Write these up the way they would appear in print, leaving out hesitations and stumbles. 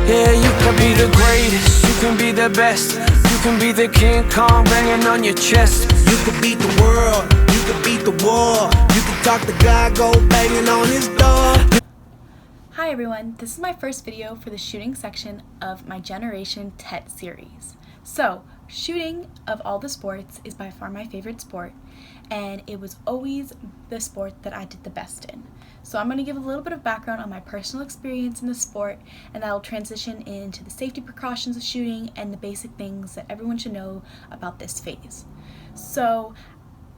Yeah, you can be the greatest, you can be the best, you can be the King Kong banging on your chest. You could beat the world, you could beat the war, you could talk to God, go banging on his door. Hi everyone, this is my first video for the shooting section of my Generation TET series. So, shooting of all the sports is by far my favorite sport, and it was always the sport that I did the best in. So I'm going to give a little bit of background on my personal experience in the sport, and that will transition into the safety precautions of shooting and the basic things that everyone should know about this phase. So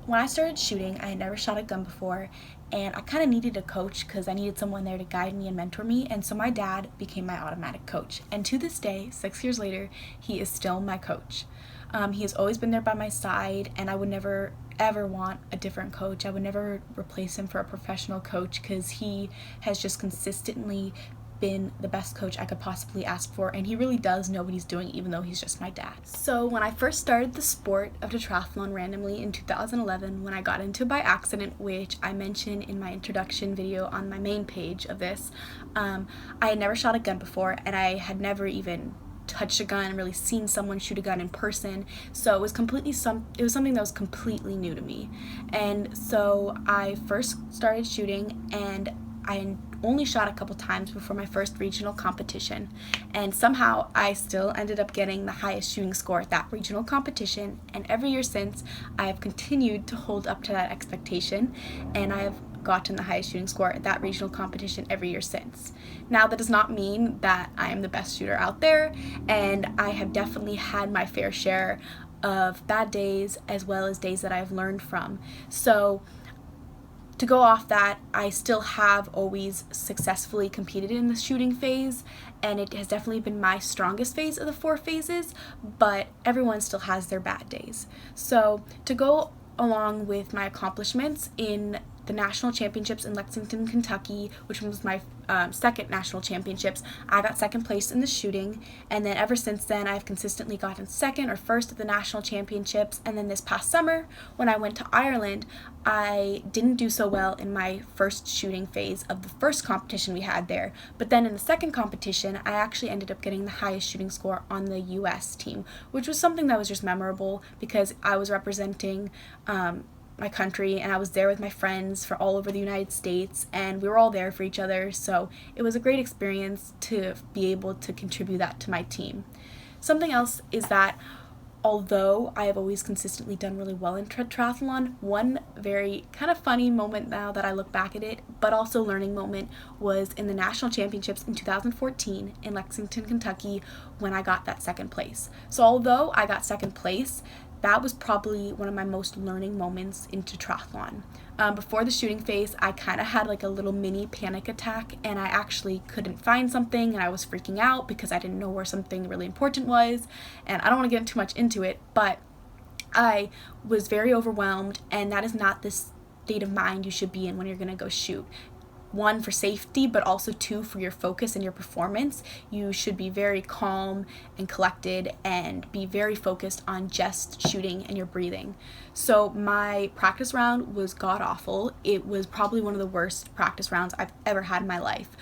when I started shooting, I had never shot a gun before, and I kind of needed a coach because I needed someone there to guide me and mentor me, and so my dad became my automatic coach. And to this day, 6 years later, he is still my coach. He has always been there by my side, and I would never ever want a different coach. I would never replace him for a professional coach because he has just consistently been the best coach I could possibly ask for, and he really does know what he's doing even though he's just my dad. So when I first started the sport of triathlon randomly in 2011, when I got into it by accident, which I mentioned in my introduction video on my main page of this, I had never shot a gun before, and I had never even touched a gun, really seen someone shoot a gun in person, so it was something that was completely new to me. And so I first started shooting, and I only shot a couple times before my first regional competition, and somehow I still ended up getting the highest shooting score at that regional competition, and every year since I have continued to hold up to that expectation, and I have gotten the highest shooting score at that regional competition every year since. Now, that does not mean that I am the best shooter out there, and I have definitely had my fair share of bad days as well as days that I've learned from. So to go off that, I still have always successfully competed in the shooting phase, and it has definitely been my strongest phase of the 4 phases, but everyone still has their bad days. So to go along with my accomplishments in the national championships in Lexington, Kentucky, which was my second national championships, I got second place in the shooting, and then ever since then I've consistently gotten second or first at the national championships. And then this past summer when I went to Ireland, I didn't do so well in my first shooting phase of the first competition we had there, but then in the second competition I actually ended up getting the highest shooting score on the US team, which was something that was just memorable because I was representing my country, and I was there with my friends from all over the United States, and we were all there for each other, so it was a great experience to be able to contribute that to my team. Something else is that although I have always consistently done really well in triathlon, one very kind of funny moment now that I look back at it, but also learning moment, was in the national championships in 2014 in Lexington, Kentucky, when I got that second place. So although I got second place, that was probably one of my most learning moments into triathlon. Before the shooting phase, I kind of had like a little mini panic attack, and I actually couldn't find something, and I was freaking out because I didn't know where something really important was, and I don't want to get too much into it, but I was very overwhelmed, and that is not the state of mind you should be in when you're going to go shoot. 1, for safety, but also 2, for your focus and your performance. You should be very calm and collected and be very focused on just shooting and your breathing. So my practice round was god-awful. It was probably one of the worst practice rounds I've ever had in my life.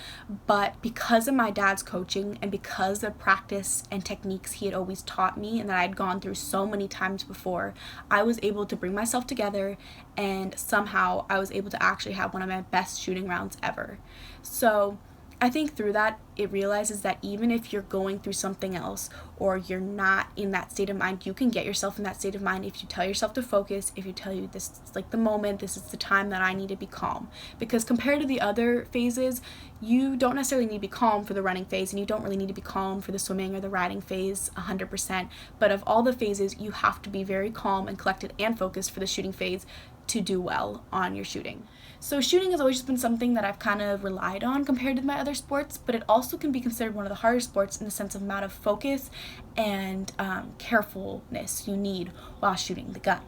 But because of my dad's coaching and because of practice and techniques he had always taught me and that I had gone through so many times before, I was able to bring myself together, and somehow I was able to actually have one of my best shooting rounds ever. So I think through that, it realizes that even if you're going through something else or you're not in that state of mind, you can get yourself in that state of mind if you tell yourself to focus, if you tell you this is like the moment, this is the time that I need to be calm. Because compared to the other phases, you don't necessarily need to be calm for the running phase, and you don't really need to be calm for the swimming or the riding phase 100%. But of all the phases, you have to be very calm and collected and focused for the shooting phase to do well on your shooting. So shooting has always just been something that I've kind of relied on compared to my other sports, but it also can be considered one of the harder sports in the sense of amount of focus and carefulness you need while shooting the gun.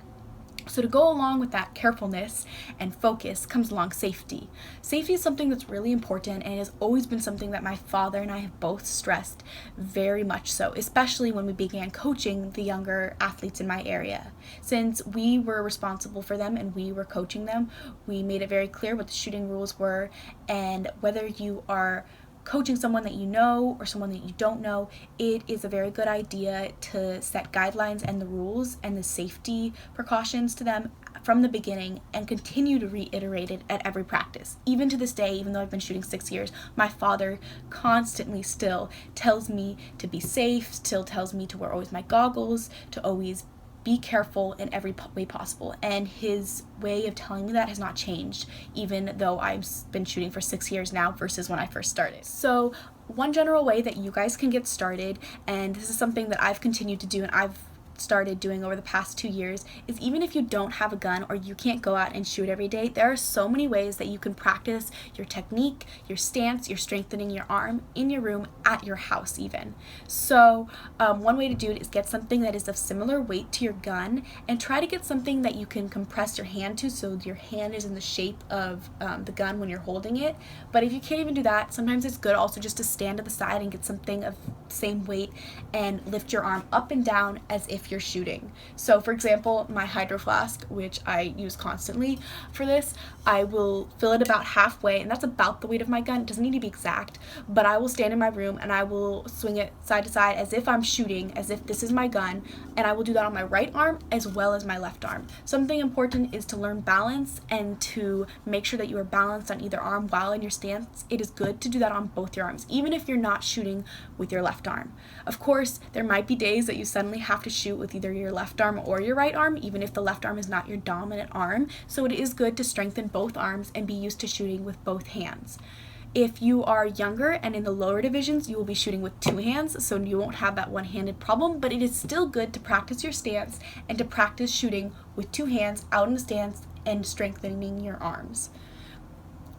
So to go along with that carefulness and focus comes along safety. Safety is something that's really important, and it has always been something that my father and I have both stressed very much so, especially when we began coaching the younger athletes in my area. Since we were responsible for them and we were coaching them, we made it very clear what the shooting rules were, and whether you are coaching someone that you know or someone that you don't know, it is a very good idea to set guidelines and the rules and the safety precautions to them from the beginning and continue to reiterate it at every practice. Even to this day, even though I've been shooting 6 years, my father constantly still tells me to be safe, still tells me to wear always my goggles, to always be careful in every way possible. And his way of telling me that has not changed, even though I've been shooting for 6 years now versus when I first started. So one general way that you guys can get started, and this is something that I've continued to do and I've started doing over the past 2 years, is even if you don't have a gun or you can't go out and shoot every day, there are so many ways that you can practice your technique, your stance, your strengthening your arm in your room, at your house even. So one way to do it is get something that is of similar weight to your gun and try to get something that you can compress your hand to so your hand is in the shape of the gun when you're holding it. But if you can't even do that, sometimes it's good also just to stand to the side and get something of the same weight and lift your arm up and down as if you're shooting. So for example, my hydro flask, which I use constantly for this, I will fill it about halfway, and that's about the weight of my gun. It doesn't need to be exact, but I will stand in my room and I will swing it side to side as if I'm shooting, as if this is my gun, and I will do that on my right arm as well as my left arm. Something important is to learn balance and to make sure that you are balanced on either arm while in your stance. It is good to do that on both your arms, even if you're not shooting with your left arm. Of course, there might be days that you suddenly have to shoot with either your left arm or your right arm, even if the left arm is not your dominant arm. So it is good to strengthen both arms and be used to shooting with both hands. If you are younger and in the lower divisions, you will be shooting with 2 hands, so you won't have that one-handed problem, but it is still good to practice your stance and to practice shooting with 2 hands out in the stance and strengthening your arms.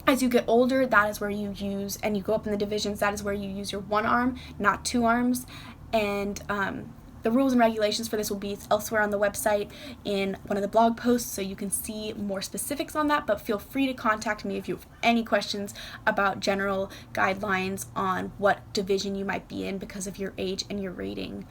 As you get older, that is where you use, and you go up in the divisions, that is where you use your 1 arm, not 2 arms, and the rules and regulations for this will be elsewhere on the website in one of the blog posts, so you can see more specifics on that, but feel free to contact me if you have any questions about general guidelines on what division you might be in because of your age and your rating.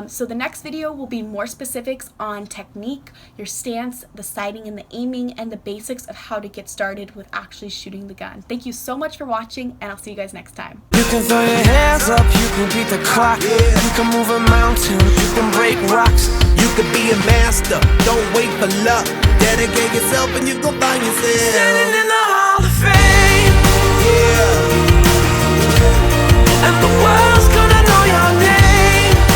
So the next video will be more specifics on technique, your stance, the sighting and the aiming, and the basics of how to get started with actually shooting the gun. Thank you so much for watching, and I'll see you guys next time. You can throw your hands up, you can beat the clock. You can move a mountain, you can break rocks. You could be a master, don't wait for luck. Dedicate yourself and you gon' find yourself.